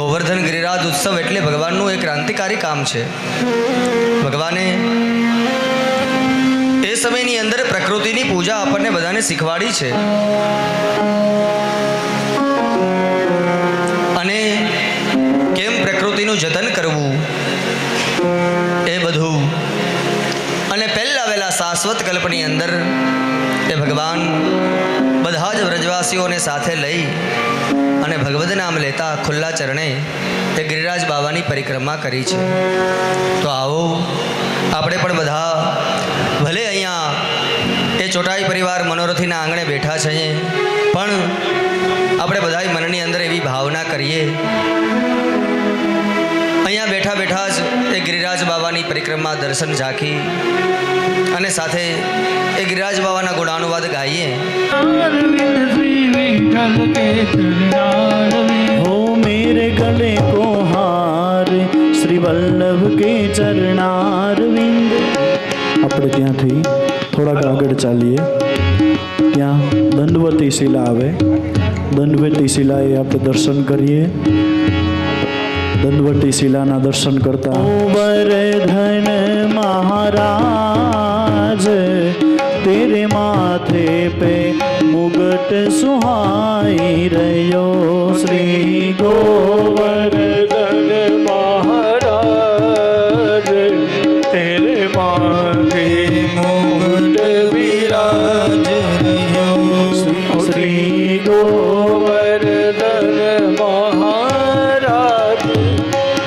ગોવર્ધન ગિરિરાજ ઉત્સવ એટલે ભગવાનનું એક ક્રાંતિકારી કામ છે. ભગવાને એ સમયની અંદર પ્રકૃતિની પૂજા આપણને બધાને શીખવાડી છે. અને કેમ પ્રકૃતિનું જતન કરવું એ બધું. અને પહેલા વહેલા શાશ્વત કલ્પની અંદર એ ભગવાન બધા જ વ્રજવાસીઓને સાથે લઈ અને ભગવદ નામ લેતા ખુલ્લા ચરણે એ ગિરિરાજ બાવાની પરિક્રમા કરી છે. તો આવો આપણે પણ બધા ભલે અહીંયા એ ચોટાઈ પરિવાર મનોરથીના આંગણે બેઠા છીએ, પણ આપણે બધા મનની અંદર એવી ભાવના કરીએ અહીંયા બેઠા બેઠા જ એ ગિરિરાજ બાવાની પરિક્રમા દર્શન ઝાંખી અને સાથે એ ગિરિરાજ બાવાના ગુણાનુવાદ ગાઈએ. हो मेरे गले को हार श्री वल्लभ के चरणारविंद. આપણે ત્યાંથી થોડાક આગળ ચાલીએ, ત્યાં દંડવતી શિલા આવે. દંડવતી શિલાએ આપણે દર્શન કરીએ. દંડવતી શિલાના દર્શન કરતા વર્ધન મહારાજ तेरे माथे पे मुगट सुहाई रयो. श्री गोवर्धन महाराज तेरे माथे मुगट विराज रयो. श्री गोवर्धन महाराज.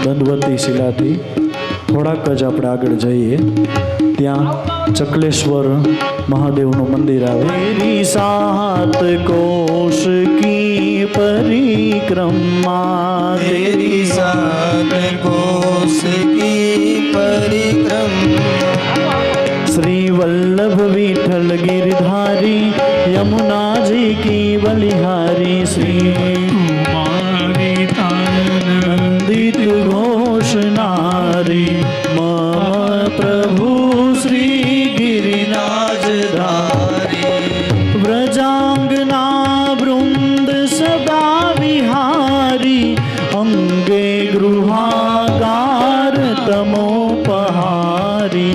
दंडवती शिलाथी થોડાક જ આપણે આગળ જઈએ, ત્યાં ચકલેશ્વર મહાદેવનું મંદિર આવે. તેરી સાત કોશ કી પરિક્રમા, तेरी सात कोस की परिक्रमा. श्री वल्लभ विठल गिरधारी यमुना जी की बलिहारी. श्री नंदित घोष नारी मम प्रभु श्री गिरिराज धारी. व्रजांगना वृंद सदा विहारी अंगे गृहागार तमोपहारी.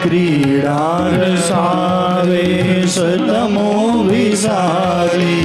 क्रीडा रसावेश तमो विसारी.